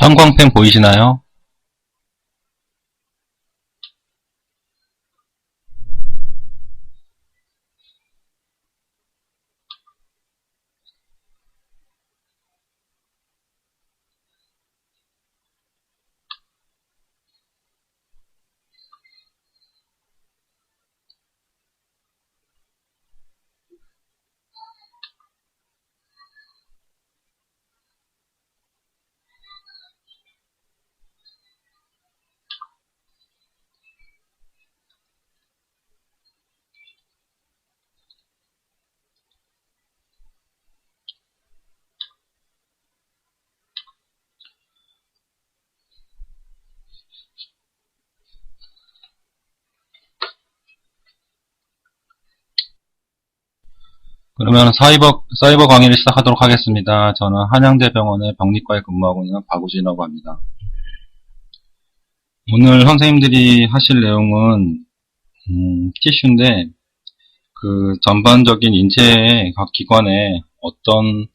형광펜 보이시나요? 그러면 사이버 강의를 시작하도록 하겠습니다. 저는 한양대병원의 병리과에 근무하고 있는 박우진이라고 합니다. 오늘 선생님들이 하실 내용은 티슈인데 그 전반적인 인체의 각 기관에 어떤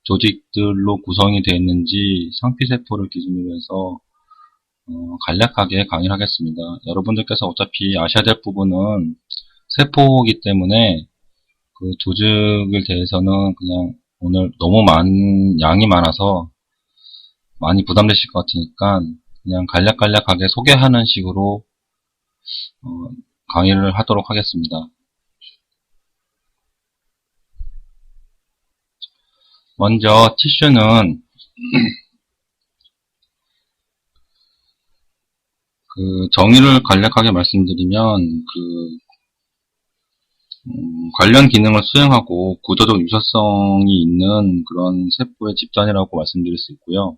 조직들로 구성이 되어 있는지 상피세포를 기준으로 해서 간략하게 강의를 하겠습니다. 여러분들께서 어차피 아셔야 될 부분은 세포이기 때문에 그 조직에 대해서는 그냥 오늘 너무 양이 많아서 많이 부담되실 것 같으니까 그냥 간략간략하게 소개하는 식으로 강의를 하도록 하겠습니다. 먼저 티슈는 그 정의를 간략하게 말씀드리면 관련 기능을 수행하고 구조적 유사성이 있는 그런 세포의 집단이라고 말씀드릴 수 있고요.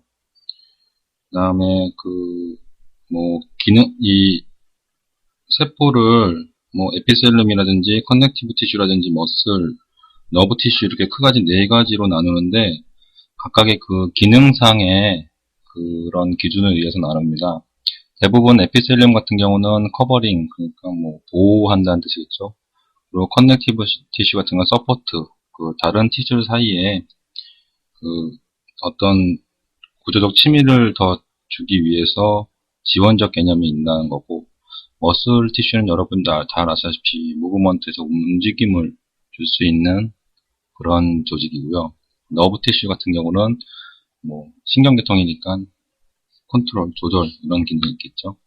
그 다음에 이 세포를 에피셀룸이라든지 커넥티브 티슈라든지 머슬, 너브 티슈 이렇게 크가지 네 가지로 나누는데 각각의 그 기능상의 그런 기준에 의해서 나눕니다. 대부분 에피셀륨 같은 경우는 커버링, 그러니까 보호한다는 뜻이겠죠. 그리고 커넥티브 티슈 같은 건 서포트, 그 다른 티슈 사이에 그 어떤 구조적 침입을 더 주기 위해서 지원적 개념이 있다는 거고, 머슬 티슈는 여러분 다 아시다시피 무브먼트에서 움직임을 줄 수 있는 그런 조직이고요. 너브 티슈 같은 경우는 신경계통이니까 컨트롤, 조절 이런 기능이 있겠죠.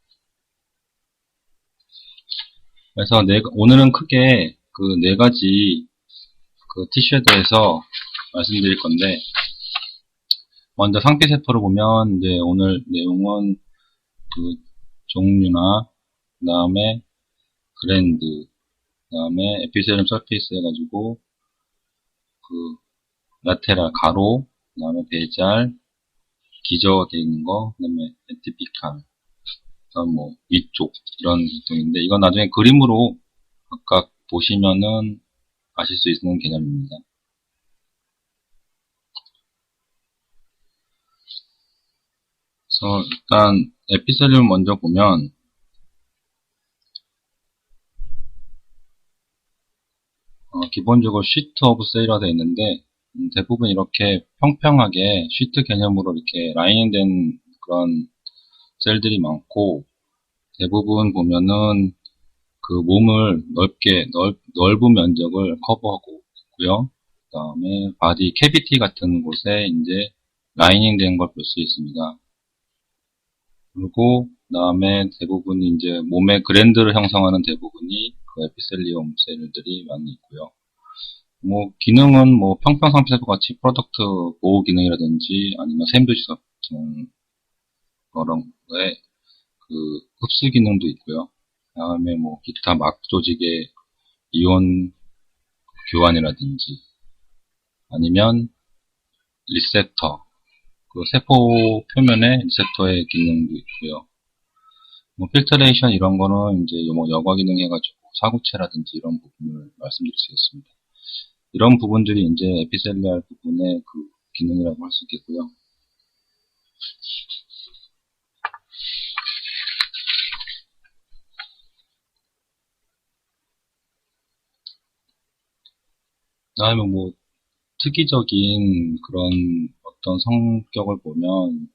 그래서 오늘은 크게 그 네 가지 그 티슈에 대해서 말씀드릴 건데, 먼저 상피세포를 보면 이제 오늘 내용은 그 종류나 그 다음에 그랜드, 그 다음에 에피셀륨 서페이스 해가지고 그 라테랄 가로, 그 다음에 배잘, 기저되어 있는 거, 그 다음에 에티피칼, 그다음 위쪽 이런 내용인데 이건 나중에 그림으로 각각 보시면은 아실 수 있는 개념입니다. 그래서 일단 에피셀륨 먼저 보면 기본적으로 시트 오브 셀이라 되어 있는데 대부분 이렇게 평평하게 시트 개념으로 이렇게 라인된 그런 셀들이 많고, 대부분 보면은 그 몸을 넓은 면적을 커버하고 있고요. 그 다음에 바디 캐비티 같은 곳에 이제 라이닝 된 걸 볼 수 있습니다. 그리고 그 다음에 대부분이 이제 몸의 그랜드를 형성하는 대부분이 그 에피셀리움 셀들이 많이 있고요. 기능은 평평상피세포 같이 프로덕트 보호 기능이라든지 아니면 샘도시 같은 그런 거에 그 흡수 기능도 있고요. 그 다음에 기타 막 조직의 이온 교환이라든지 아니면 리셉터, 그 세포 표면에 리셉터의 기능도 있고요. 필터레이션 이런 거는 이제 여과 기능 해가지고 사구체라든지 이런 부분을 말씀드릴 수 있습니다. 이런 부분들이 이제 에피셀리알 부분의 그 기능이라고 할 수 있겠고요. 그 다음에 특이적인 그런 어떤 성격을 보면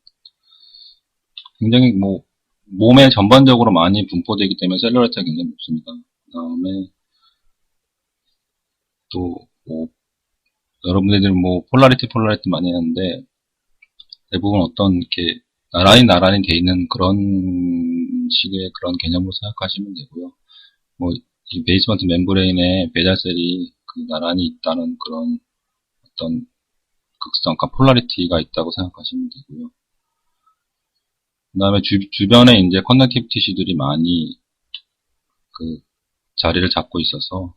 굉장히 뭐 몸에 전반적으로 많이 분포되기 때문에 셀룰라이트가 굉장히 높습니다. 그 다음에 또 뭐 여러분들 뭐 폴라리티 많이 하는데 대부분 어떤 이렇게 나란히 돼 있는 그런 식의 그런 개념으로 생각하시면 되고요. 뭐 이 베이스먼트 멤브레인에 배자셀이 그 나란히 있다는 그런 어떤 극성, 그러니까 폴라리티가 있다고 생각하시면 되고요. 그 다음에 주변에 이제 커넥티브 티슈들이 많이 그 자리를 잡고 있어서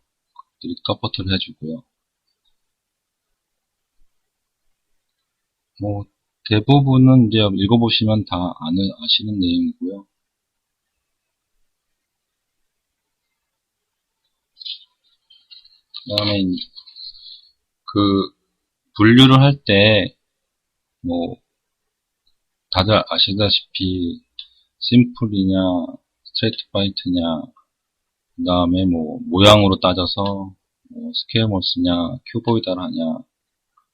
그들이 서포트를 해주고요. 뭐 대부분은 이제 읽어보시면 다 아시는 내용이고요. 그 다음에 그 분류를 할 때 뭐 다들 아시다시피 심플이냐 스트레이트파이트냐 그 다음에 뭐 모양으로 따져서 뭐 스퀘어머스냐 큐보이달하냐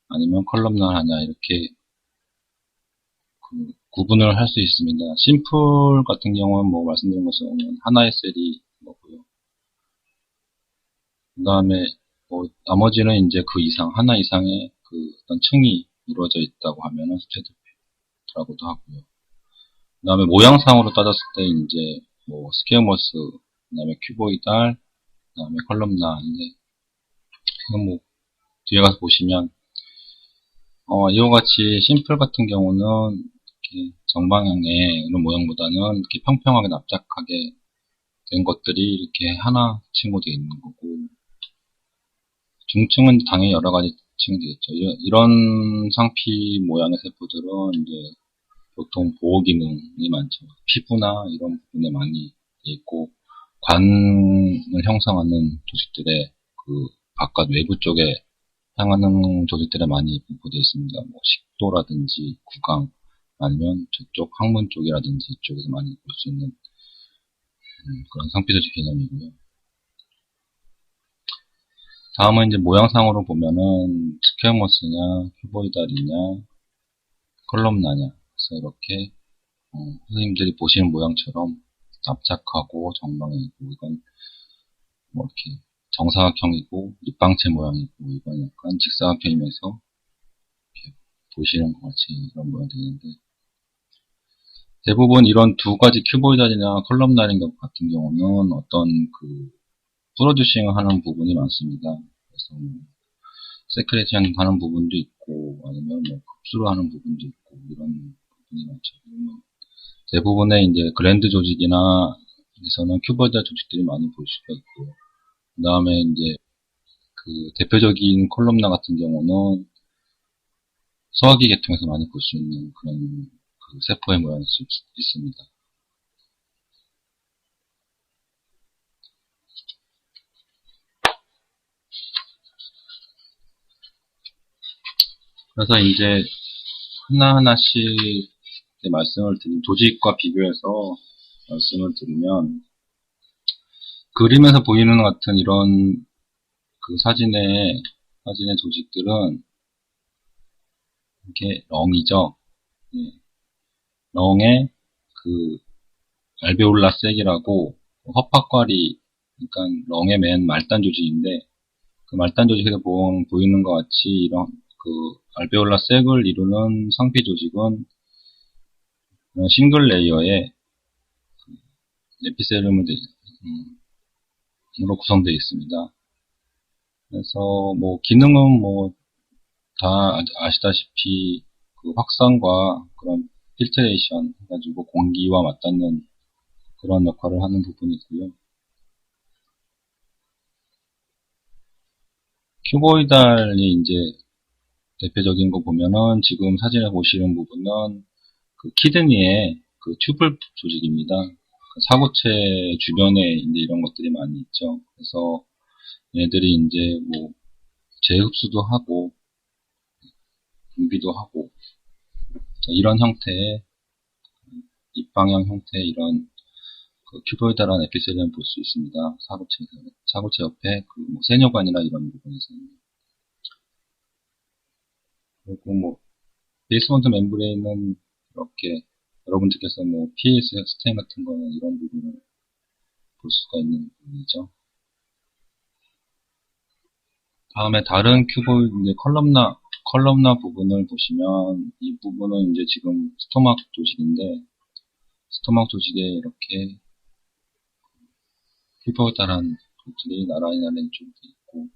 아니면 컬럼날하냐 이렇게 그 구분을 할 수 있습니다. 심플 같은 경우는 뭐 말씀드린 것처럼 하나의 셀이 뭐고요. 그 다음에 뭐 나머지는 이제 그 이상 하나 이상의 그 어떤 층이 이루어져 있다고 하면은 스트레이트라고도 하고요. 그 다음에 모양상으로 따졌을 때 이제 뭐 스퀘어머스 그 다음에 큐보이달 그 다음에 컬럼날인데 이건 뭐 뒤에 가서 보시면 이와 같이 심플 같은 경우는 이렇게 정방향의 이런 모양보다는 이렇게 평평하게 납작하게 된 것들이 이렇게 하나 층으로 되어 있는 거고 중층은 당연히 여러 가지 층이 되겠죠. 이런 상피 모양의 세포들은 이제 보통 보호 기능이 많죠. 피부나 이런 부분에 많이 돼 있고 관을 형성하는 조직들의 그 바깥 외부 쪽에 향하는 조직들에 많이 분포되어 있습니다. 뭐 식도라든지 구강 아니면 저쪽 항문 쪽이라든지 이쪽에서 많이 볼 수 있는 그런 상피조직 개념이고요. 다음은 이제 모양상으로 보면은 스퀘어머스냐, 큐보이달이냐, 컬럼나냐. 그래서 이렇게 선생님들이 보시는 모양처럼 납작하고 정방이고 이건 뭐 이렇게 정사각형이고 입방체 모양이고 이건 약간 직사각형이면서 보시는 것 같이 이런 모양이 되는데 대부분 이런 두 가지 큐보이달이나 컬럼날인 것 같은 경우는 어떤 그 프로듀싱을 하는 부분이 많습니다. 그래서 뭐 세크레이션 하는 부분도 있고 아니면 뭐 흡수를 하는 부분도 있고 이런 부분이 많죠. 대부분의 이제 그랜드 조직이나 에서는 큐보이달 조직들이 많이 볼 수가 있고요. 그 다음에 이제 그 대표적인 콜럼나 같은 경우는 소화기 계통에서 많이 볼 수 있는 그런 그 세포의 모양일 수 있습니다. 그래서 이제 하나하나씩 말씀을 드린 조직과 비교해서 말씀을 드리면 그림에서 보이는 것 같은 이런 그 사진의 조직들은 이게 렁이죠. 예. 렁의 그 알베올라 색이라고 허파과리 그러니까 렁의 맨 말단 조직인데 그 말단 조직에서 보이는 것 같이 이런 그 알베올라 색을 이루는 상피 조직은 싱글 레이어의 에피셀륨으로 구성되어 있습니다. 그래서 뭐 기능은 뭐 다 아시다시피 그 확산과 그런 필트레이션 해가지고 공기와 맞닿는 그런 역할을 하는 부분이 있고요. 큐보이달이 이제 대표적인 거 보면은 지금 사진에 보시는 부분은 그 키드니의 그 튜블 조직입니다. 그 사고체 주변에 이제 이런 것들이 많이 있죠. 그래서 얘들이 이제 뭐 재흡수도 하고 분비도 하고 이런 형태의 입방향 형태의 이런 그 큐보이달한 에피셀륨을 볼 수 있습니다. 사고체 옆에 그뭐 세뇨관이나 이런 부분에서는 그리고 뭐 베이스먼트 멤브레인은 이렇게 여러분들께서 뭐 PS 스템 같은 거는 이런 부분을 볼 수가 있는 부분이죠. 다음에 다른 큐브 이제 컬럼나 부분을 보시면 이 부분은 이제 지금 스토막 조직인데 스토막 조직에 이렇게 큐브다란 것들이 나란히 쪽이 있고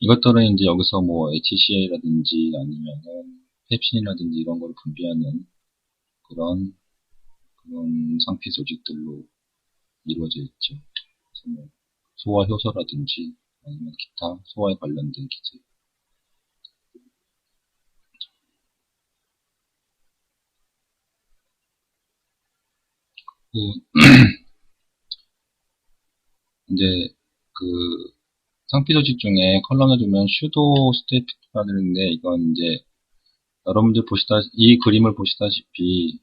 이것들은 이제 여기서 뭐 HCA라든지 아니면은 펩신이라든지 이런 걸 분비하는 그런 상피 조직들로 이루어져 있죠. 그래서 뭐 소화 효소라든지 아니면 기타 소화에 관련된 기제. 그 이제 그 상피 조직 중에 컬럼에 보면 슈도 스테이프가 되는데 이건 이제 여러분들 이 그림을 보시다시피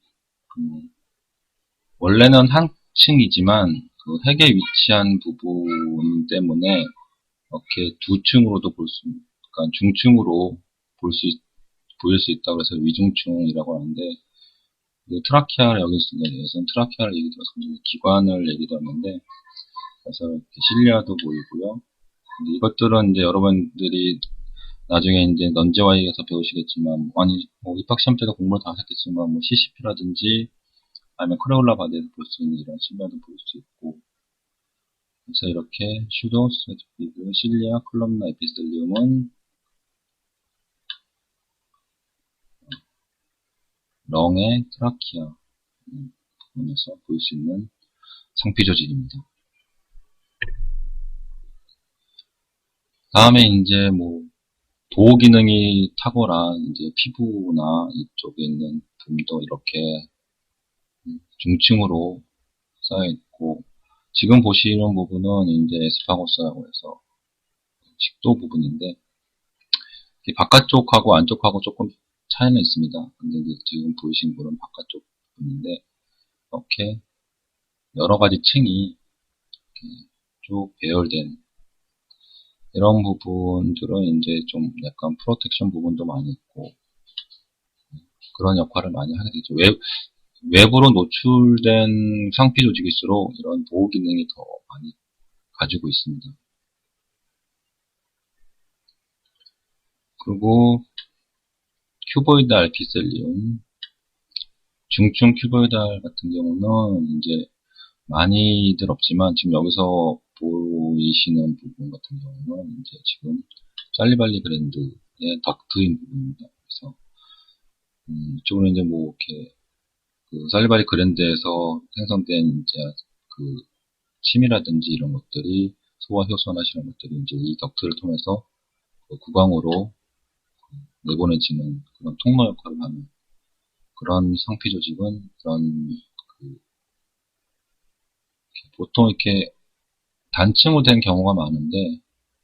원래는 한 층이지만 그 핵에 위치한 부분 때문에 이렇게 두 층으로도 그러니까 중층으로 보일 수 있다고 해서 위중층이라고 하는데 트라키아를 여기 있으면 트라키아를 얘기 들어서 기관을 얘기 들었는데 그래서 이렇게 실리아도 보이고요. 근데 이것들은 이제 여러분들이 나중에 이제 넌지와이에서 배우시겠지만, 아니, 뭐 입학시험 때도 공부를 다 하셨겠지만, 뭐 CCP라든지, 아니면 크레올라 바디에서 볼 수 있는 이런 실리아도 볼 수 있고, 그래서 이렇게 슈도, 스웨트피드, 실리아, 컬럼나, 에피셀리움은 렁의 트라키아 부분에서 볼 수 있는 상피 조직입니다. 다음에 이제 뭐 보호 기능이 탁월한 이제 피부나 이쪽에 있는 부분도 이렇게 중층으로 쌓여 있고 지금 보시는 부분은 이제 에스파고스라고 해서 식도 부분인데 바깥쪽하고 안쪽하고 조금 차이는 있습니다. 근데 이제 지금 보이신 부분은 바깥쪽 부분인데 이렇게 여러 가지 층이 쭉 배열된 이런 부분들은 이제 좀 약간 프로텍션 부분도 많이 있고 그런 역할을 많이 하게 되죠. 외부로 노출된 상피 조직일수록 이런 보호 기능이 더 많이 가지고 있습니다. 그리고 큐보이달 피셀리움 중증 큐보이달 같은 경우는 이제 많이들 없지만 지금 여기서 보이시는 부분 같은 경우는 이제 지금 짤리발리 그랜드의 덕트인 부분입니다. 그래서 이쪽으로 이제 뭐 이렇게 그 살리바리 그랜드에서 생성된 이제 그 침이라든지 이런 것들이 소화 효소나 이런 것들이 이제 이 덕트를 통해서 그 구강으로 내보내지는 그런 통로 역할을 하는 그런 상피 조직은 그런 보통 이렇게 단층으로 된 경우가 많은데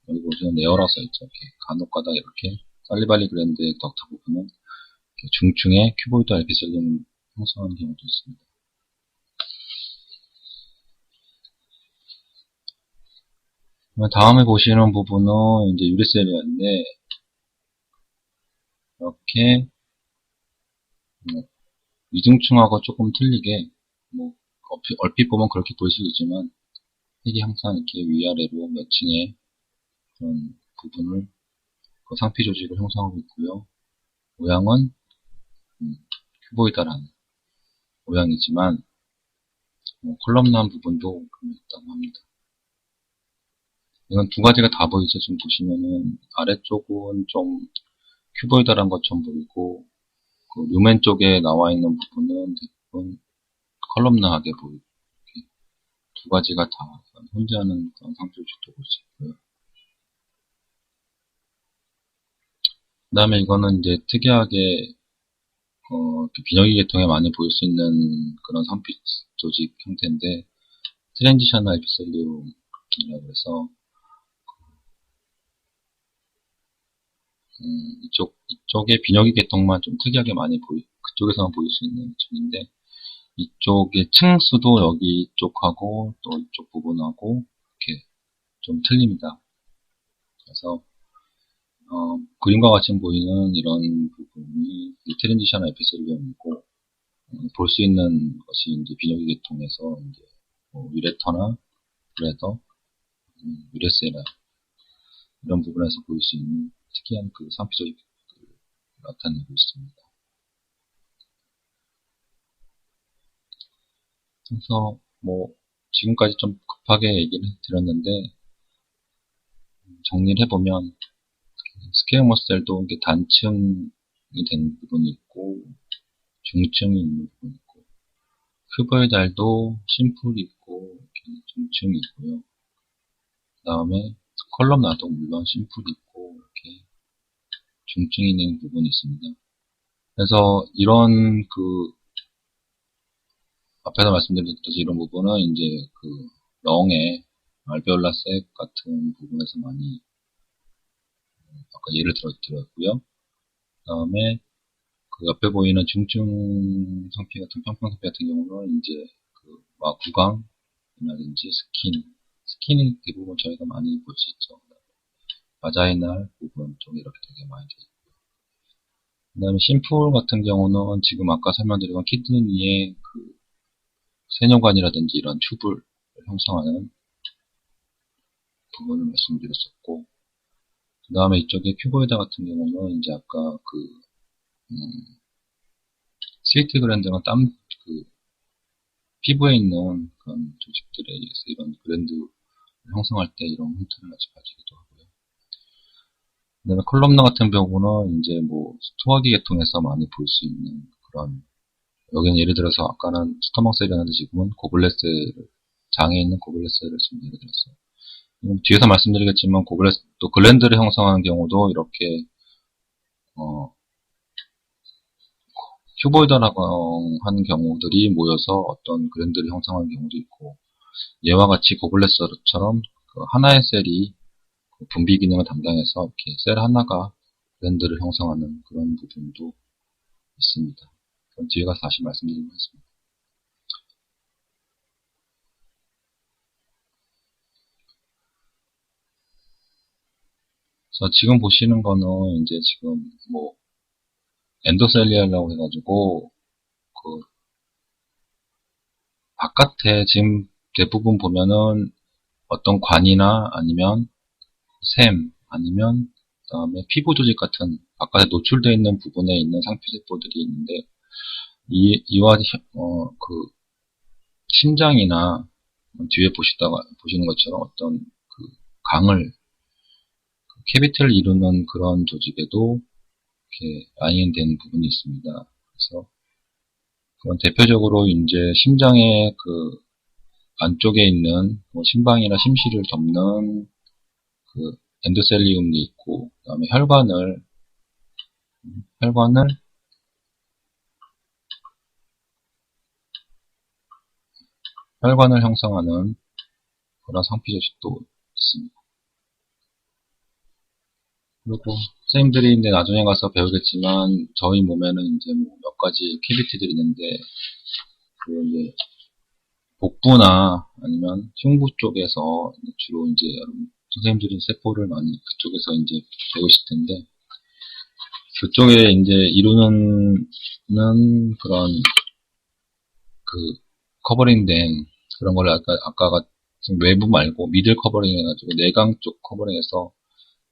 여기 보시면 네어라 써있죠. 이렇게 간혹가다 이렇게 살리발리 그랜드의 덕트 부분은 중층의 큐보이드 에피셀륨을 형성하는 경우도 있습니다. 다음에 보시는 부분은 이제 유리셀리아인데 이렇게 위중층하고 조금 틀리게 뭐 얼핏 보면 그렇게 보이시겠지만 핵이 항상 이렇게 위아래로 몇 층의 그런 부분을 그 상피 조직을 형성하고 있고요. 모양은 큐보이다라는 모양이지만 컬럼나한 부분도 있다고 합니다. 이건 두 가지가 다 보이죠. 지금 보시면은 아래쪽은 좀 큐보이다란 것처럼 보이고 그 루멘 쪽에 나와 있는 부분은 대부분 컬럼나하게 보이고 두 가지가 다 혼재하는 그런 상표식도 볼 수 있고요. 그 다음에 이거는 이제 특이하게 비정기 계통에 많이 보일 수 있는 그런 상피 조직 형태인데 트랜지셔널 에피셀리움이라고 해서 이쪽에 비정기 계통만 좀 특이하게 많이 그쪽에서만 보일 수 있는 점인데 이쪽의 층수도 여기 쪽하고 또 이쪽 부분하고 이렇게 좀 틀립니다. 그래서 그림과 같이 보이는 이런 부분이 트랜지셔널 에피셀리움이고 볼 수 있는 것이 이제 비뇨기 계통에서 이제 유레터나 브레더, 유레세라 이런 부분에서 보일 수 있는 특이한 그 상피적 이펙트를 나타내고 있습니다. 그래서 지금까지 좀 급하게 얘기를 드렸는데 정리를 해보면 스퀘어머스 셀도 이게 단층이 된 부분이 있고 중층이 있는 부분이 있고 큐버이드 알도 심플이 있고 이렇게 중층이 있고요. 그 다음에 컬럼나도 물론 심플이 있고 이렇게 중증이 있는 부분이 있습니다. 그래서 이런 앞에서 말씀드렸듯이 이런 부분은 이제 렁의 알베올라 색 같은 부분에서 많이 아까 예를 들었고요. 그 다음에 그 옆에 보이는 중증 상피 같은 평평 상피 같은 경우는 이제 구강이라든지 스킨이 대부분 저희가 많이 볼 수 있죠. 바자이날 부분 쪽에 이렇게 되게 많이 되어 있고요. 그 다음에 심플 같은 경우는 지금 아까 설명드린 키드니의 세뇨관이라든지 이런 튜브를 형성하는 부분을 말씀드렸었고, 그 다음에 이쪽에 큐보이드 같은 경우는 이제 아까 스위트 그랜드나 피부에 있는 그런 조직들에 의해서 이런 그랜드를 형성할 때 이런 형태를 가지기도 하고요. 그 다음에 컬럼나 같은 경우는 이제 스토어기 계통에서 많이 볼 수 있는 그런, 여기는 예를 들어서 아까는 스토막 셀이었는데 지금은 고블렛 셀, 장에 있는 고블렛 셀을 지금 예를 들었어요. 뒤에서 말씀드리겠지만 또 글랜드를 형성하는 경우도 이렇게 큐보이드라고 하는 경우들이 모여서 어떤 글랜드를 형성하는 경우도 있고, 얘와 같이 고블렛 셀처럼 하나의 셀이 분비 기능을 담당해서 이렇게 셀 하나가 글랜드를 형성하는 그런 부분도 있습니다. 그럼 뒤에 가서 다시 말씀드리도록 하겠습니다. 그래서 지금 보시는 거는 이제 지금 엔도셀리아라고 해가지고 바깥에 지금 대부분 보면은 어떤 관이나 아니면 아니면 그다음에 피부 조직 같은 바깥에 노출되어 있는 부분에 있는 상피세포들이 있는데 이와 심장이나 뒤에 보시는 것처럼 어떤 캐비티를 이루는 그런 조직에도 이렇게 라인된 부분이 있습니다. 그래서 그런 대표적으로 이제 심장의 안쪽에 있는 심방이나 심실을 덮는 엔도셀리움이 있고, 그 다음에 혈관을 형성하는 그런 상피 조직도 있습니다. 그리고 선생님들이 이제 나중에 가서 배우겠지만 저희 몸에는 이제 몇 가지 캐비티들이 있는데 이제 복부나 아니면 흉부 쪽에서 주로 이제 선생님들이 세포를 많이 그쪽에서 이제 배우실 텐데, 그쪽에 이제 이루는 그런 커버링된 그런 걸 아까 같은 외부 말고 미들 커버링 해가지고 내강 쪽 커버링해서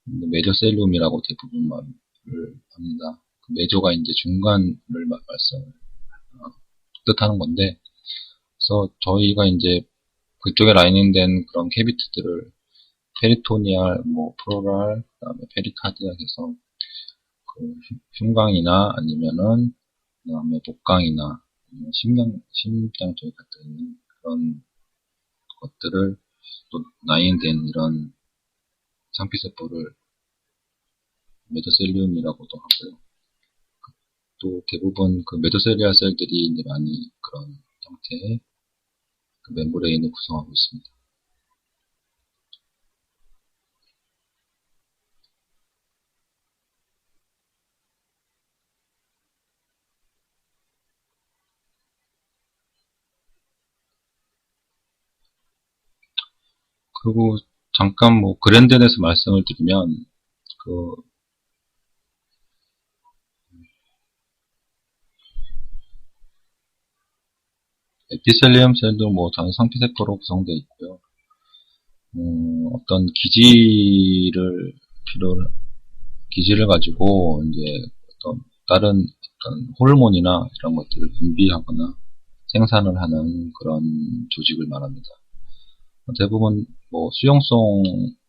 메조셀륨이라고 대부분 말을 합니다. 메조가 이제 중간을 뜻하는 건데, 그래서 저희가 이제 그쪽에 라이닝된 그런 캐비티들을 페리토니알, 프로랄, 그다음에 페리카디악 해서 흉강이나 아니면은 그다음에 복강이나 심장 쪽에 갖다 있는 그런 것들을 또 라인된 이런 상피세포를 메조셀륨이라고도 하고요. 또 대부분 메조셀리아 셀들이 이제 많이 그런 형태의 멤브레인을 구성하고 있습니다. 그리고 잠깐 그랜드에 대해서 말씀을 드리면 에피셀리움 셀도 뭐 전 상피세포로 구성되어 있고요. 어떤 기지를 가지고 이제 어떤 다른 어떤 호르몬이나 이런 것들을 분비하거나 생산을 하는 그런 조직을 말합니다. 대부분 뭐 수용성이겠죠.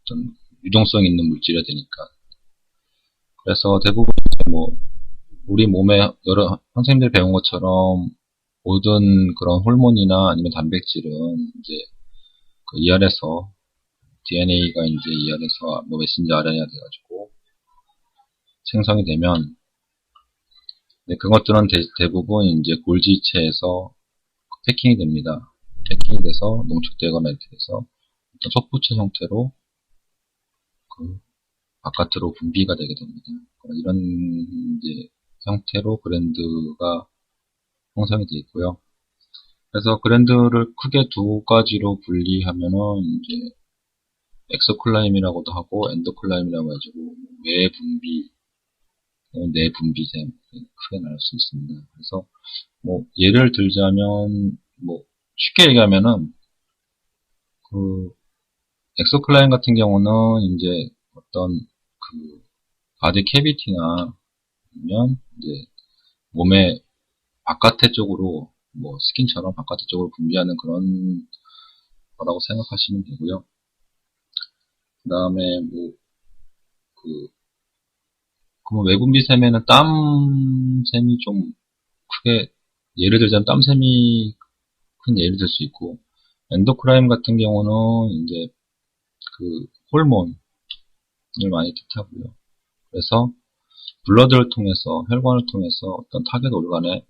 어떤 유동성 있는 물질이 되니까. 그래서 대부분 뭐 우리 몸에 여러 선생님들 배운 것처럼 모든 그런 호르몬이나 아니면 단백질은 이제 그 ER에서 DNA가 이제 ER에서 뭐 메신저 RNA가 돼가지고 생성이 되면 그것들은 대부분 이제 골지체에서 패킹이 됩니다. 패킹이 돼서 농축되거나 이렇게 돼서 어떤 솥부채 형태로 그 바깥으로 분비가 되게 됩니다. 이런 이제 형태로 그랜드가 형성이 되어 있고요. 그래서 그랜드를 크게 두 가지로 분리하면은 이제 엑소클라임이라고도 하고 엔도클라임이라고 해가지고 외분비, 내분비샘 크게 나눌 수 있습니다. 그래서 뭐 예를 들자면 뭐 쉽게 얘기하면은 그 엑소클라임 같은 경우는 이제 어떤 그 바디 캐비티나 아니면 이제 몸의 바깥의 쪽으로 뭐 스킨처럼 바깥의 쪽으로 분비하는 그런 거라고 생각하시면 되고요. 그 다음에 뭐 그러면 외분비샘에는 땀샘이 좀 크게 예를 들자면 땀샘이 큰 예를 들 수 있고 엔도크라인 같은 경우는 이제 그 호르몬을 많이 뜻하고요. 그래서 블러드를 통해서 혈관을 통해서 어떤 타겟 organ에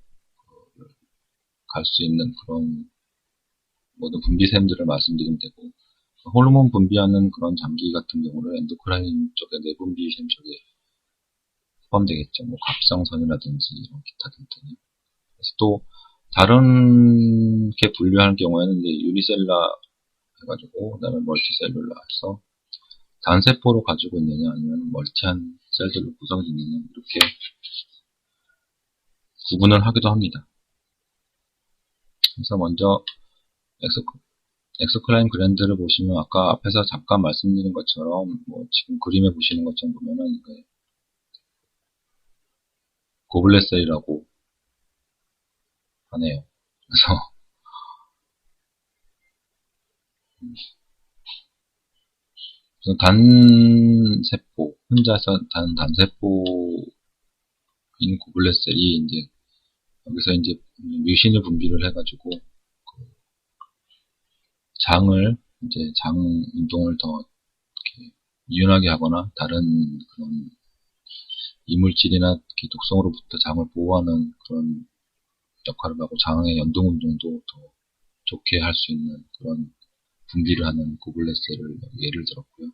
갈 수 있는 그런 모든 분비샘들을 말씀드리면 되고 호르몬 분비하는 그런 장기 같은 경우는 엔도크라인 쪽에 내분비샘 쪽에 포함되겠죠. 뭐 갑상선이라든지 이런 기타 등등이. 그래서 또 다른 게 분류하는 경우에는 이제 유니셀라 해가지고 그다음에 멀티셀룰라 해서 단세포로 가지고 있느냐 아니면 멀티한 셀들로 구성이 있느냐 이렇게 구분을 하기도 합니다. 그래서 먼저 엑소클라인 그랜드를 보시면 아까 앞에서 잠깐 말씀드린 것처럼 뭐 지금 그림에 보시는 것처럼 보면은 고블렛셀이라고 하네요. 그래서 단세포 혼자서 단세포인 고블렛셀이 이제 여기서 이제 뮤신을 분비를 해가지고 장을 이제 장 운동을 더 이렇게 유연하게 하거나 다른 그런 이물질이나 독성으로부터 장을 보호하는 그런 역할을 하고 장의 연동 운동도 더 좋게 할 수 있는 그런 분비를 하는 고블렛셀을 예를 들었고요.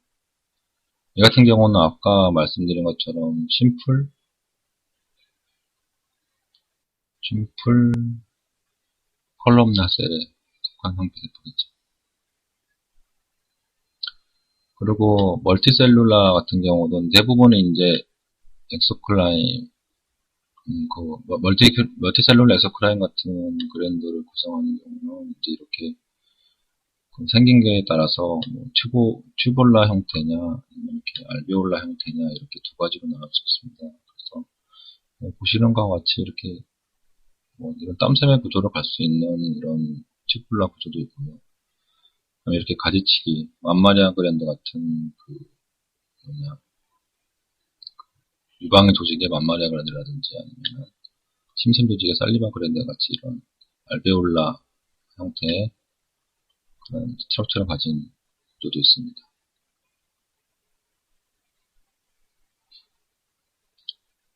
이 같은 경우는 아까 말씀드린 것처럼 심플 컬럼나 셀에 속한 상태세포겠죠. 그리고 멀티셀룰라 같은 경우는 대부분은 이제 엑소클라인, 멀티셀룰라 엑소클라인 같은 그랜드를 구성하는 경우는 이제 이렇게 생긴 게 따라서 뭐 튜볼라 형태냐, 아니면 이렇게 알베올라 형태냐 이렇게 두 가지로 나눌 수 있습니다. 그래서 보시는 것과 같이 이렇게 이런 땀샘의 구조로 갈 수 있는 이런 튜볼라 구조도 있고요. 이렇게 가지치기, 맘마리아 그랜드 같은 유방의 조직의 맘마리아 그랜드라든지 아니면 심샘 조직의 살리바 그랜드 같이 이런 알베올라 형태의 그런 스트럭처를 가진 구조도 있습니다.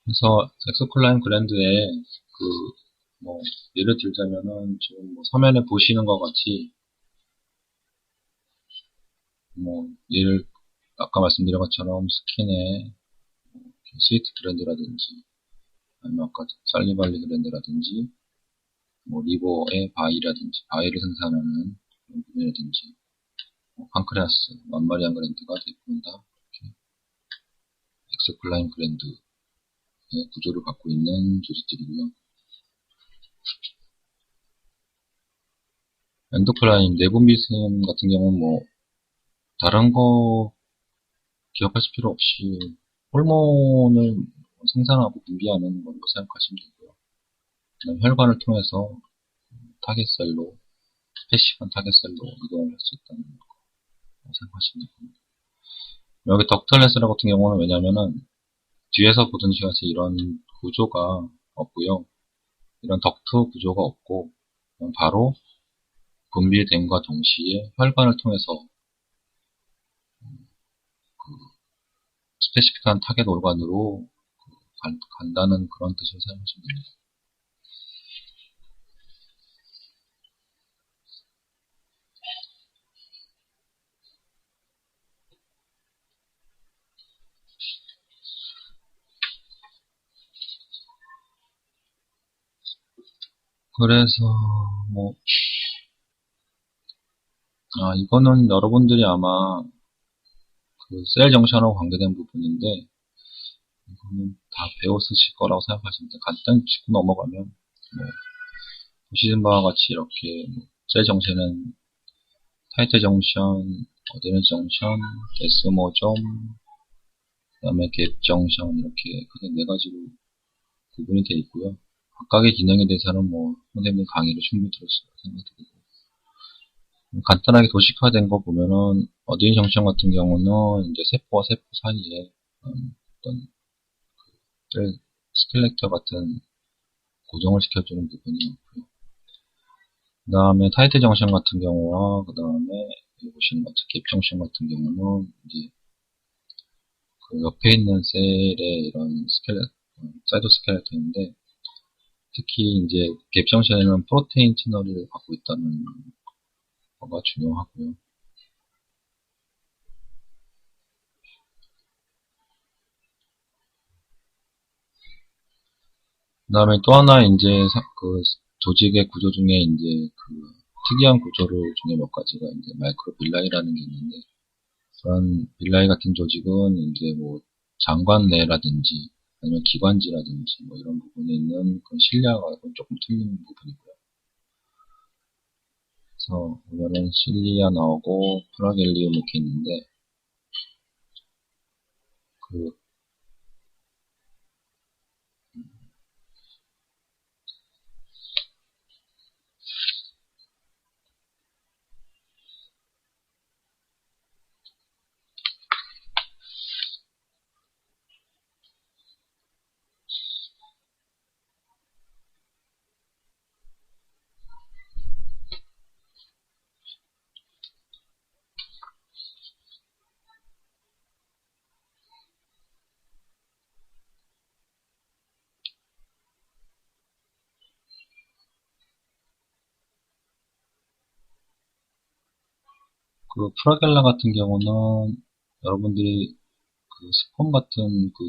그래서 엑소클라인 그랜드에 예를 들자면은 지금 화면에 보시는 것 같이 아까 말씀드린 것처럼 스킨에 스위트 그랜드라든지 아니면 아까 살리발리 그랜드라든지 리버의 바이를 생산하는 그런 부분이라든지 판크레아스, 맘마리안 그랜드가 대부분 다 이렇게 엑소클라인 그랜드의 구조를 갖고 있는 조직들이고요. 엔도크라인, 내분비SM 같은 경우는 뭐, 다른 거 기억하실 필요 없이 호르몬을 생산하고 분비하는 걸로 생각하시면 되고요. 그다음에 혈관을 통해서 타겟셀로, 패시브한 타겟셀로 이동을 할 수 있다는 거 생각하시면 됩니다. 여기 덕털레스라 같은 경우는 왜냐면은 뒤에서 보던 시각에서 이런 구조가 없고요. 이런 덕트 구조가 없고 그냥 바로 분비됨과 동시에 혈관을 통해서 그 스페시픽한 타겟 organ으로 간다는 그런 뜻으로 생각하시면 됩니다. 그래서 뭐 이거는 여러분들이 아마 그 셀 정션하고 관계된 부분인데 이거는 다 배웠으실 거라고 생각하시면 간단히 짚고 넘어가면 뭐 보시는 바와 같이 이렇게 셀 정션은 타이트 정션, 어드밴스 정션, 데스모점, 그 다음에 갭 정션 이렇게 크게 네 가지로 구분이 되어 있고요. 각각의 기능에 대해서는 뭐 선생님 강의를 충분히 들었을 거라 생각드리고 간단하게 도식화된 거 보면은 어드밴스 정션 같은 경우는 이제 세포와 세포 사이에 어떤 셀 스켈레터 같은 고정을 시켜주는 부분이 있고요. 그 다음에 타이트 정션 같은 경우와 그 다음에 여기 보시는 것 같은 갭 정션 같은 경우는 이제 그 옆에 있는 셀의 이런 사이도 스켈레톤인데 특히 이제 갭 정션에는 프로테인 채널을 갖고 있다는 거가 중요하고요. 그 다음에 또 하나 이제 그 조직의 구조 중에 이제 그 특이한 구조를 중에 몇 가지가 이제 마이크로 빌라이라는 게 있는데 그런 빌라이 같은 조직은 이제 뭐 장관 내라든지 아니면 기관지라든지 뭐 이런 부분에 있는 그 실리아가 조금 틀린 부분이고요. 그래서 보면은 실리아 나오고 프라겔리움 이렇게 있는데 그 프라겔라 같은 경우는 여러분들이 그 스폰 같은 그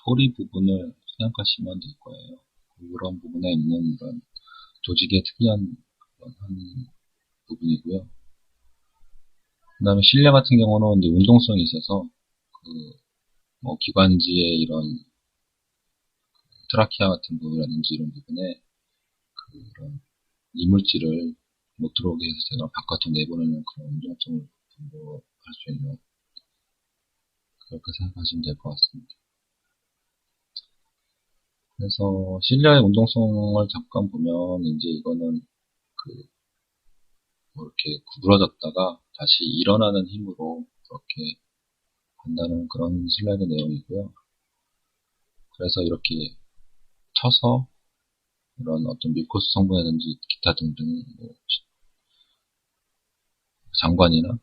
꼬리 부분을 생각하시면 될 거예요. 그런 부분에 있는 이런 조직의 특이한 그런 한 부분이고요. 그 다음에 실내 같은 경우는 이제 운동성이 있어서 뭐 기관지의 이런 트라키아 같은 부분이라든지 이런 부분에 그런 이물질을 못 들어오게 해서 제가 바깥으로 내보내는 그런 운동성을 공부할 수 있는 그렇게 생각하시면 될 것 같습니다. 그래서 실내의 운동성을 잠깐 보면 이제 이거는 뭐 이렇게 구부러졌다가 다시 일어나는 힘으로 그렇게 한다는 그런 슬라이드 내용이고요. 그래서 이렇게 쳐서 이런 어떤 뮤코스 성분이라든지 기타 등등 뭐 장관이나